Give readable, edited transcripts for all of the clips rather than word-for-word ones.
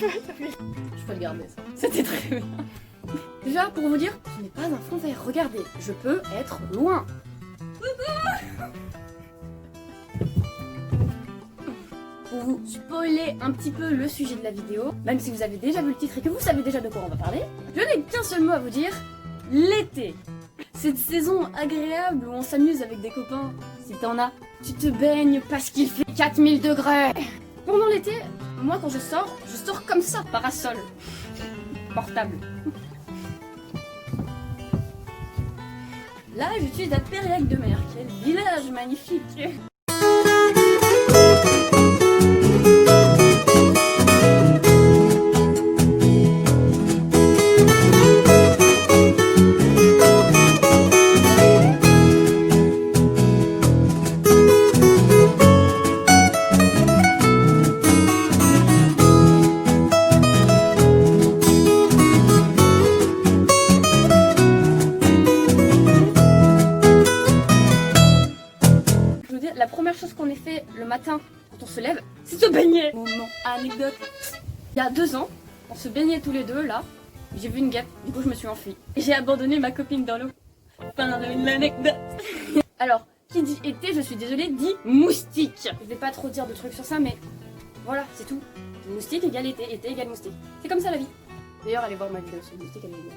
Je peux le garder ça. C'était très bien. Déjà, pour vous dire, ce n'est pas un fond vert. Regardez, je peux être loin. Pour vous spoiler un petit peu le sujet de la vidéo, même si vous avez déjà vu le titre et que vous savez déjà de quoi on va parler, je n'ai qu'un seul mot à vous dire, l'été. Cette saison agréable où on s'amuse avec des copains, si t'en as, tu te baignes parce qu'il fait 4000 degrés. Pendant l'été, moi quand je sors comme ça, parasol, portable. Là, je suis à Périac-de-Mer, quel village magnifique. La première chose qu'on ait fait le matin quand on se lève, c'est se baigner. Moment anecdote. Il y a 2 ans, on se baignait tous les deux là. J'ai vu une guêpe, du coup je me suis enfuie. Et j'ai abandonné ma copine dans l'eau. Fin de l'anecdote. Alors, qui dit été, je suis désolée, dit moustique. Je vais pas trop dire de trucs sur ça, mais voilà, c'est tout. Moustique égale été, été égale moustique. C'est comme ça la vie. D'ailleurs, allez voir ma vidéo sur moustique, elle est géniale.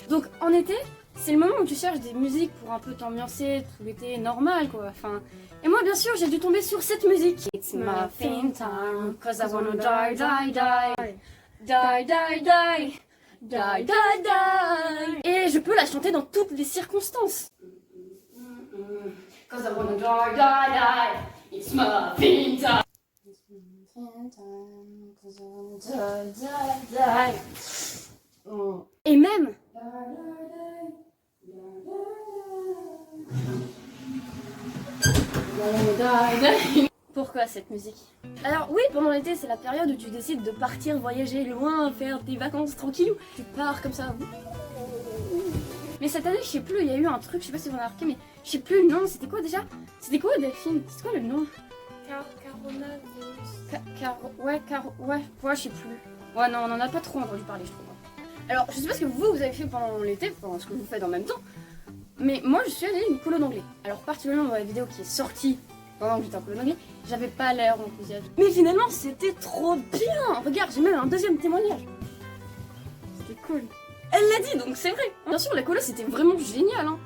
Donc en été, c'est le moment où tu cherches des musiques pour un peu t'ambiancer, tout l'été normal quoi. Enfin, et moi bien sûr j'ai dû tomber sur cette musique. It's my thing time, cause I wanna die, die, die, die, die, die, die, die, die. Et je peux la chanter dans toutes les circonstances. Cause I wanna die, die, die, it's my thing time. Et même pourquoi cette musique? Alors oui, pendant l'été c'est la période où tu décides de partir voyager loin, faire des vacances tranquillou. Tu pars comme ça. Mais cette année je sais plus, il y a eu un truc, je sais pas si vous avez remarqué, mais je sais plus le nom, c'était quoi déjà? C'était quoi Delphine? C'était quoi le nom? Ouais, je sais plus. Ouais, non, on en a pas trop entendu parler, je trouve. Alors, je sais pas ce que vous avez fait pendant l'été, enfin, ce que vous faites en même temps, mais moi, je suis allée à une colo d'anglais. Alors, particulièrement dans la vidéo qui est sortie pendant que j'étais en colo d'anglais, j'avais pas l'air enthousiaste. Mais finalement, c'était trop bien. Regarde, j'ai même un deuxième témoignage. C'était cool. Elle l'a dit, donc c'est vrai. Bien sûr, la colo, c'était vraiment génial. Hein.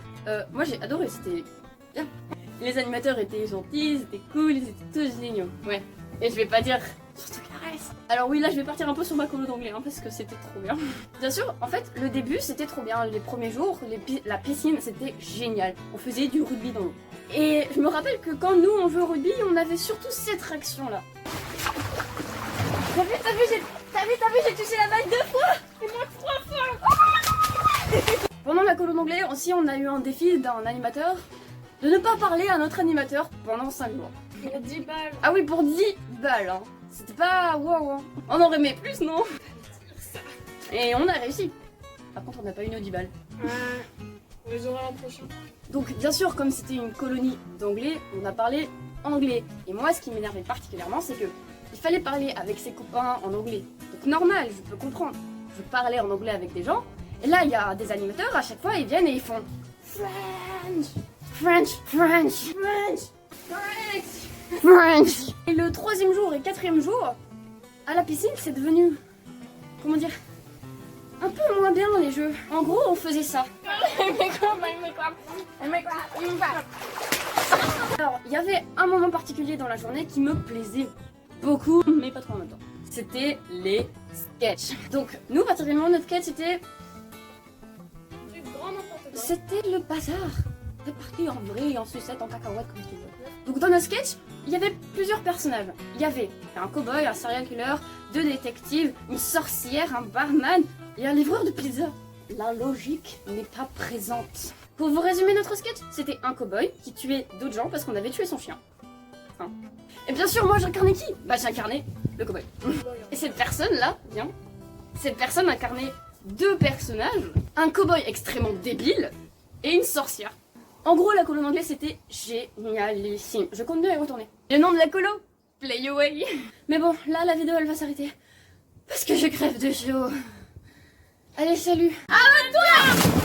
Moi, j'ai adoré, c'était bien. Les animateurs étaient gentils, c'était cool, ils étaient tous géniaux. Ouais. Et je vais pas dire surtout Clarisse. Alors oui, là je vais partir un peu sur ma colo d'anglais hein, parce que c'était trop bien. Bien sûr, en fait, le début c'était trop bien. Les premiers jours, la piscine c'était génial. On faisait du rugby dans l'eau. Et je me rappelle que quand nous on jouait au rugby, on avait surtout cette réaction là. T'as vu, j'ai touché la balle 2 fois. Et moi 3 fois. Pendant la colo d'anglais aussi, on a eu un défi d'un animateur de ne pas parler à notre animateur pendant 5 jours. Pour 10 balles. Ah oui, pour 10 balles. Hein. C'était pas wow, hein. On aurait aimé plus, non? Et on a réussi. Par contre, on n'a pas eu nos 10 balles. On les aura l'an prochain. Donc, bien sûr, comme c'était une colonie d'anglais, on a parlé anglais. Et moi, ce qui m'énervait particulièrement, c'est que il fallait parler avec ses copains en anglais. Donc, normal, je peux comprendre. Je parlais en anglais avec des gens. Et là, il y a des animateurs, à chaque fois, ils viennent et ils font French, French, French, French, French, French. Et le 3e jour et 4e jour, à la piscine, c'est devenu, comment dire, un peu moins bien les jeux. En gros, on faisait ça. Alors, il y avait un moment particulier dans la journée qui me plaisait beaucoup, mais pas trop en même temps. C'était les sketchs. Donc, nous, particulièrement, notre sketch, c'était le bazar. Réparti en vrai, en sucette, en cacahuète, comme tu veux. Donc, dans notre sketch, il y avait plusieurs personnages. Il y avait un cow-boy, un serial killer, 2 détectives, une sorcière, un barman et un livreur de pizza. La logique n'est pas présente. Pour vous résumer notre sketch, c'était un cow-boy qui tuait d'autres gens parce qu'on avait tué son chien. Hein. Et bien sûr, moi j'incarnais qui? Bah j'incarnais le cow-boy. Et cette personne-là, bien, cette personne incarnait 2 personnages, un cow-boy extrêmement débile et une sorcière. En gros, la colo en anglais c'était génialissime. Je compte bien y retourner. Le nom de la colo, Play away. Mais bon, là la vidéo elle va s'arrêter. Parce que je crève de chaud. Allez, salut. Abonne-toi.